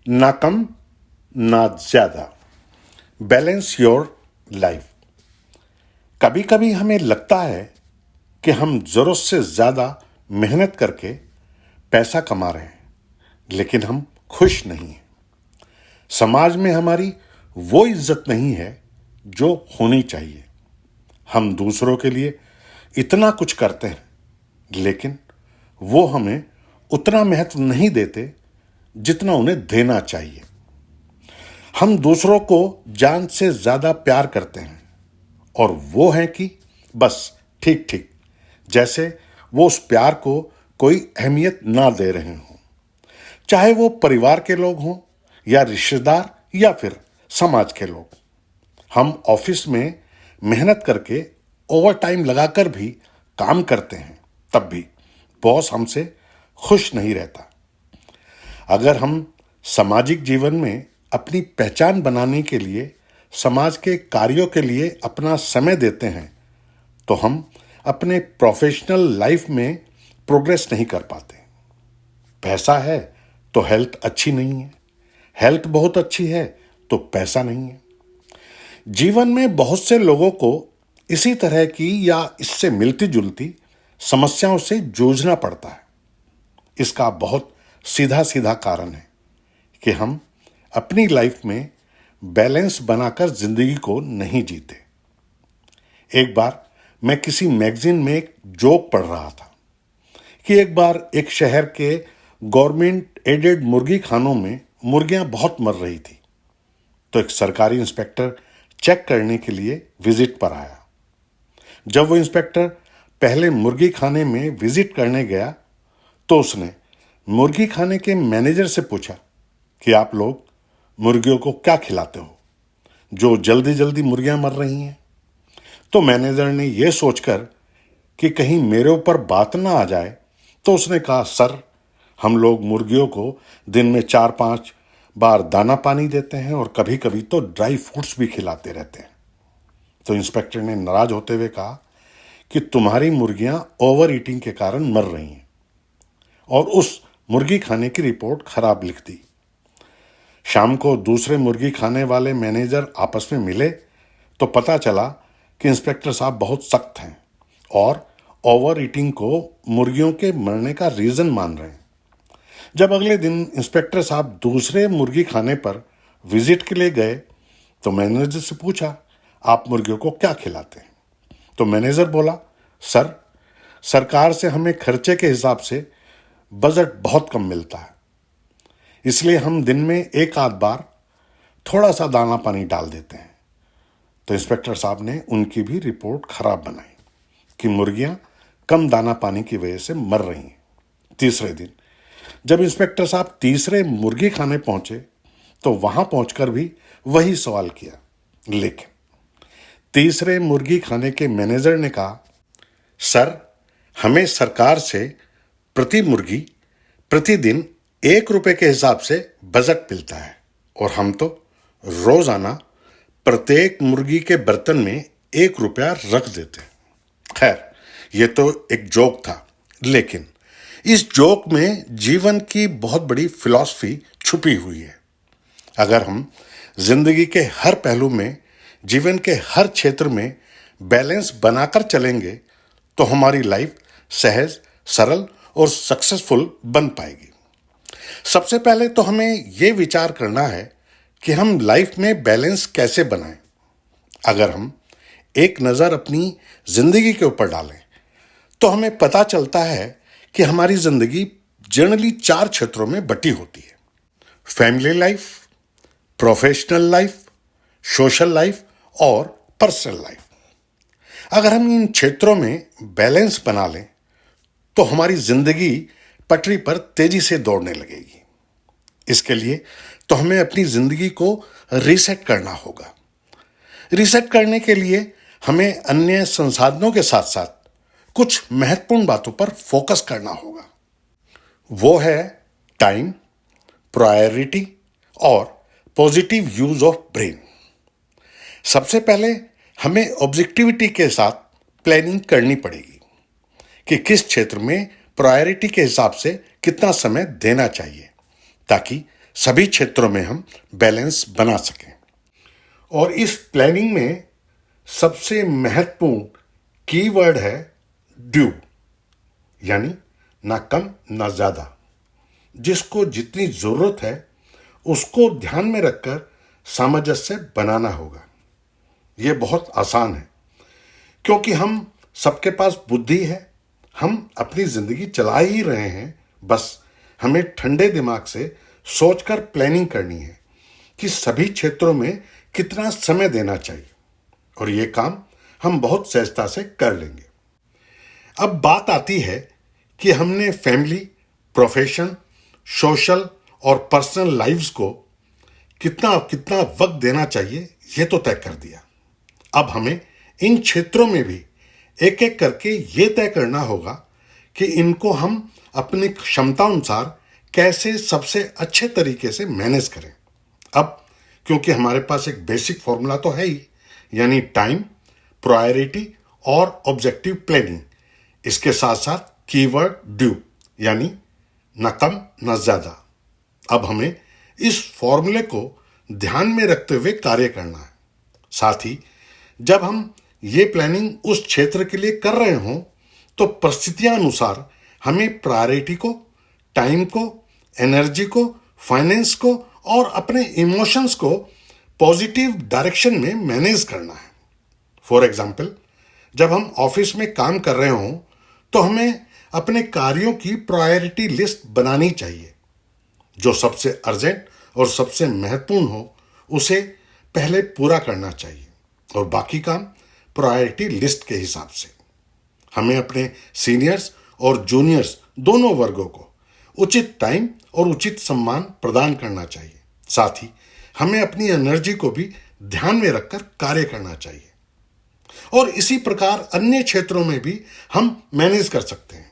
ना कम ना ज्यादा, बैलेंस योर लाइफ। कभी कभी हमें लगता है कि हम जरूरत से ज्यादा मेहनत करके पैसा कमा रहे हैं, लेकिन हम खुश नहीं हैं। समाज में हमारी वो इज्जत नहीं है जो होनी चाहिए। हम दूसरों के लिए इतना कुछ करते हैं, लेकिन वो हमें उतना महत्व नहीं देते जितना उन्हें देना चाहिए। हम दूसरों को जान से ज्यादा प्यार करते हैं, और वो है कि बस ठीक ठीक, जैसे वो उस प्यार को कोई अहमियत ना दे रहे हों। चाहे वो परिवार के लोग हों या रिश्तेदार या फिर समाज के लोग। हम ऑफिस में मेहनत करके ओवर टाइम लगाकर भी काम करते हैं, तब भी बॉस हमसे खुश नहीं रहता। अगर हम सामाजिक जीवन में अपनी पहचान बनाने के लिए समाज के कार्यों के लिए अपना समय देते हैं, तो हम अपने प्रोफेशनल लाइफ में प्रोग्रेस नहीं कर पाते। पैसा है तो हेल्थ अच्छी नहीं है, हेल्थ बहुत अच्छी है तो पैसा नहीं है। जीवन में बहुत से लोगों को इसी तरह की या इससे मिलती जुलती समस्याओं से जूझना पड़ता है। इसका बहुत सीधा सीधा कारण है कि हम अपनी लाइफ में बैलेंस बनाकर जिंदगी को नहीं जीते। एक बार मैं किसी मैगजीन में एक जोक पढ़ रहा था कि एक बार एक शहर के गवर्नमेंट एडेड मुर्गी खानों में मुर्गियां बहुत मर रही थी। तो एक सरकारी इंस्पेक्टर चेक करने के लिए विजिट पर आया। जब वो इंस्पेक्टर पहले मुर्गी खाने में विजिट करने गया, तो उसने मुर्गी खाने के मैनेजर से पूछा कि आप लोग मुर्गियों को क्या खिलाते हो जो जल्दी जल्दी मुर्गियां मर रही हैं। तो मैनेजर ने यह सोचकर कि कहीं मेरे ऊपर बात ना आ जाए, तो उसने कहा, सर, हम लोग मुर्गियों को दिन में 4-5 बार दाना पानी देते हैं और कभी कभी तो ड्राई फ्रूट्स भी खिलाते रहते हैं। तो इंस्पेक्टर ने नाराज होते हुए कहा कि तुम्हारी मुर्गियां ओवर ईटिंग के कारण मर रही हैं, और उस मुर्गी खाने की रिपोर्ट खराब लिख दी। शाम को दूसरे मुर्गी खाने वाले मैनेजर आपस में मिले तो पता चला कि इंस्पेक्टर साहब बहुत सख्त हैं और ओवर ईटिंग को मुर्गियों के मरने का रीजन मान रहे हैं। जब अगले दिन इंस्पेक्टर साहब दूसरे मुर्गी खाने पर विजिट के लिए गए, तो मैनेजर से पूछा, आप मुर्गियों को क्या खिलाते हैं? तो मैनेजर बोला, सर, सरकार से हमें खर्चे के हिसाब से बजट बहुत कम मिलता है, इसलिए हम दिन में एक आध बार थोड़ा सा दाना पानी डाल देते हैं। तो इंस्पेक्टर साहब ने उनकी भी रिपोर्ट खराब बनाई कि मुर्गियां कम दाना पानी की वजह से मर रही हैं। तीसरे दिन जब इंस्पेक्टर साहब तीसरे मुर्गी खाने पहुंचे, तो वहां पहुंचकर भी वही सवाल किया, लेकिन तीसरे मुर्गी खाने के मैनेजर ने कहा, सर, हमें सरकार से प्रति मुर्गी प्रतिदिन 1 रुपए के हिसाब से बजट मिलता है, और हम तो रोजाना प्रत्येक मुर्गी के बर्तन में 1 रुपया रख देते हैं। खैर, यह तो एक जोक था, लेकिन इस जोक में जीवन की बहुत बड़ी फिलॉसफी छुपी हुई है। अगर हम जिंदगी के हर पहलू में, जीवन के हर क्षेत्र में बैलेंस बनाकर चलेंगे, तो हमारी लाइफ सहज, सरल और सक्सेसफुल बन पाएगी। सबसे पहले तो हमें यह विचार करना है कि हम लाइफ में बैलेंस कैसे बनाएं। अगर हम एक नज़र अपनी जिंदगी के ऊपर डालें, तो हमें पता चलता है कि हमारी जिंदगी जनरली 4 क्षेत्रों में बटी होती है: family life, professional life, social life और पर्सनल लाइफ। अगर हम इन क्षेत्रों में बैलेंस बना लें, तो हमारी जिंदगी पटरी पर तेजी से दौड़ने लगेगी। इसके लिए तो हमें अपनी जिंदगी को रीसेट करना होगा। रीसेट करने के लिए हमें अन्य संसाधनों के साथ साथ कुछ महत्वपूर्ण बातों पर फोकस करना होगा। वो है टाइम, प्रायोरिटी और पॉजिटिव यूज ऑफ ब्रेन। सबसे पहले हमें ऑब्जेक्टिविटी के साथ प्लानिंग करनी पड़ेगी कि किस क्षेत्र में प्रायोरिटी के हिसाब से कितना समय देना चाहिए, ताकि सभी क्षेत्रों में हम बैलेंस बना सकें। और इस प्लानिंग में सबसे महत्वपूर्ण कीवर्ड है ड्यू, यानी ना कम ना ज्यादा। जिसको जितनी जरूरत है उसको ध्यान में रखकर सामंजस्य बनाना होगा। यह बहुत आसान है क्योंकि हम सबके पास बुद्धि है, हम अपनी जिंदगी चला ही रहे हैं। बस हमें ठंडे दिमाग से सोचकर प्लानिंग करनी है कि सभी क्षेत्रों में कितना समय देना चाहिए, और यह काम हम बहुत सहजता से कर लेंगे। अब बात आती है कि हमने फैमिली, प्रोफेशन, सोशल और पर्सनल लाइव्स को कितना कितना वक्त देना चाहिए, यह तो तय कर दिया। अब हमें इन क्षेत्रों में भी एक एक करके यह तय करना होगा कि इनको हम अपनी क्षमता अनुसार कैसे सबसे अच्छे तरीके से मैनेज करें। अब क्योंकि हमारे पास एक बेसिक फॉर्मूला तो है ही, यानी टाइम, प्रायोरिटी और ऑब्जेक्टिव प्लानिंग। इसके साथ साथ कीवर्ड ड्यू, यानी न कम न ज्यादा। अब हमें इस फॉर्मूले को ध्यान में रखते हुए कार्य करना है। साथ ही जब हम ये प्लानिंग उस क्षेत्र के लिए कर रहे हों तो परिस्थितियां अनुसार हमें प्रायोरिटी को, टाइम को, एनर्जी को, फाइनेंस को और अपने इमोशंस को पॉजिटिव डायरेक्शन में मैनेज करना है। फॉर एग्जाम्पल, जब हम ऑफिस में काम कर रहे हों तो हमें अपने कार्यों की प्रायोरिटी लिस्ट बनानी चाहिए। जो सबसे अर्जेंट और सबसे महत्वपूर्ण हो उसे पहले पूरा करना चाहिए, और बाकी काम प्रायोरिटी लिस्ट के हिसाब से। हमें अपने सीनियर्स और जूनियर्स दोनों वर्गों को उचित टाइम और उचित सम्मान प्रदान करना चाहिए। साथ ही हमें अपनी एनर्जी को भी ध्यान में रखकर कार्य करना चाहिए। और इसी प्रकार अन्य क्षेत्रों में भी हम मैनेज कर सकते हैं।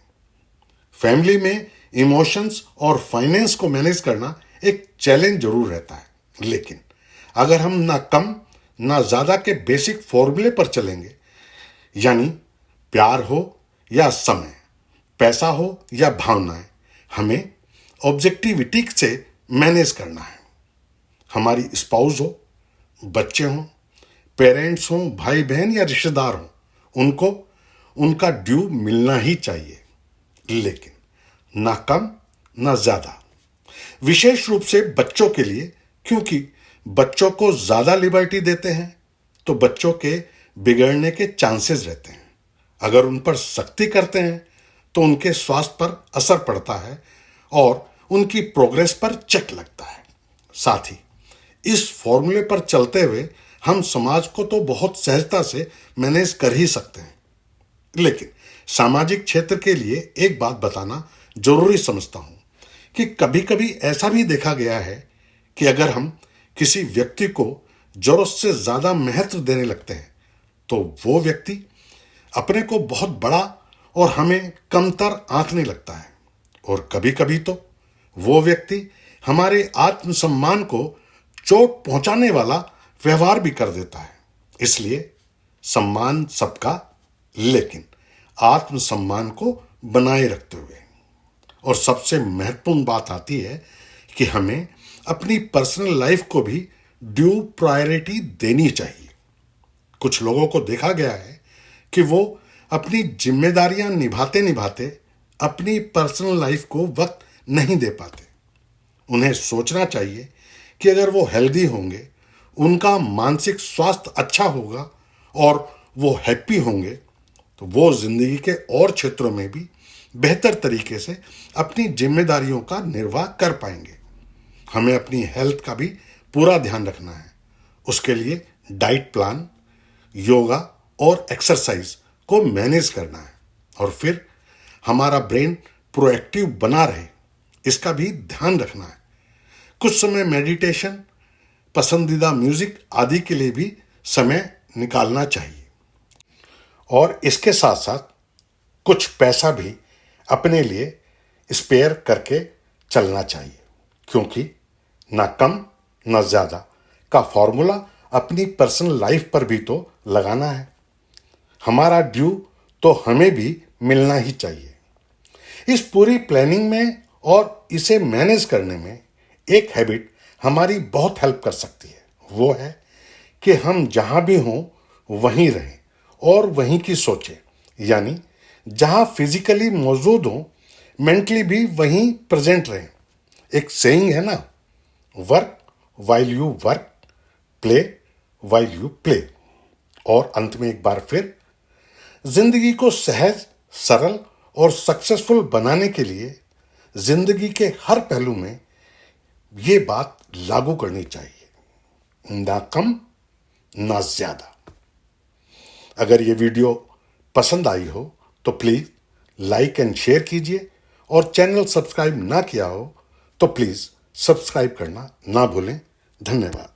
फैमिली में इमोशंस और फाइनेंस को मैनेज करना एक चैलेंज जरूर रहता है, लेकिन अगर हम ना कम ना ज्यादा के बेसिक फॉर्मूले पर चलेंगे, यानी प्यार हो या समय, पैसा हो या भावनाएं, हमें ऑब्जेक्टिविटी से मैनेज करना है। हमारी स्पाउस हो, बच्चे हों, पेरेंट्स हों, भाई बहन या रिश्तेदार हों, उनको उनका ड्यू मिलना ही चाहिए, लेकिन ना कम ना ज्यादा। विशेष रूप से बच्चों के लिए, क्योंकि बच्चों को ज्यादा लिबर्टी देते हैं तो बच्चों के बिगड़ने के चांसेस रहते हैं। अगर उन पर सख्ती करते हैं तो उनके स्वास्थ्य पर असर पड़ता है और उनकी प्रोग्रेस पर चेक लगता है। साथ ही इस फॉर्मूले पर चलते हुए हम समाज को तो बहुत सहजता से मैनेज कर ही सकते हैं, लेकिन सामाजिक क्षेत्र के लिए एक बात बताना जरूरी समझता हूं कि कभी कभी ऐसा भी देखा गया है कि अगर हम किसी व्यक्ति को जरूरत से ज्यादा महत्व देने लगते हैं तो वो व्यक्ति अपने को बहुत बड़ा और हमें कमतर आंकने लगता है, और कभी कभी तो वो व्यक्ति हमारे आत्मसम्मान को चोट पहुंचाने वाला व्यवहार भी कर देता है। इसलिए सम्मान सबका, लेकिन आत्मसम्मान को बनाए रखते हुए। और सबसे महत्वपूर्ण बात आती है कि हमें अपनी पर्सनल लाइफ को भी ड्यू प्रायोरिटी देनी चाहिए। कुछ लोगों को देखा गया है कि वो अपनी जिम्मेदारियां निभाते निभाते अपनी पर्सनल लाइफ को वक्त नहीं दे पाते। उन्हें सोचना चाहिए कि अगर वो हेल्दी होंगे, उनका मानसिक स्वास्थ्य अच्छा होगा और वो हैप्पी होंगे, तो वो जिंदगी के और क्षेत्रों में भी बेहतर तरीके से अपनी जिम्मेदारियों का निर्वाह कर पाएंगे। हमें अपनी हेल्थ का भी पूरा ध्यान रखना है। उसके लिए डाइट प्लान, योगा और एक्सरसाइज को मैनेज करना है, और फिर हमारा ब्रेन प्रोएक्टिव बना रहे, इसका भी ध्यान रखना है। कुछ समय मेडिटेशन, पसंदीदा म्यूजिक आदि के लिए भी समय निकालना चाहिए। और इसके साथ साथ कुछ पैसा भी अपने लिए स्पेयर करके चलना चाहिए, क्योंकि ना कम ना ज्यादा का फॉर्मूला अपनी पर्सनल लाइफ पर भी तो लगाना है। हमारा ड्यू तो हमें भी मिलना ही चाहिए। इस पूरी प्लानिंग में और इसे मैनेज करने में एक हैबिट हमारी बहुत हेल्प कर सकती है। वो है कि हम जहां भी हों वहीं रहें और वहीं की सोचें, यानी जहां फिजिकली मौजूद हों मेंटली भी वहीं प्रेजेंट रहें। एक सेइंग है ना, work while you work, play while you play. और अंत में एक बार फिर, जिंदगी को सहज, सरल और सक्सेसफुल बनाने के लिए जिंदगी के हर पहलू में ये बात लागू करनी चाहिए, ना कम ना ज्यादा। अगर ये वीडियो पसंद आई हो तो प्लीज लाइक एंड शेयर कीजिए, और चैनल सब्सक्राइब ना किया हो तो प्लीज सब्सक्राइब करना ना भूलें। धन्यवाद।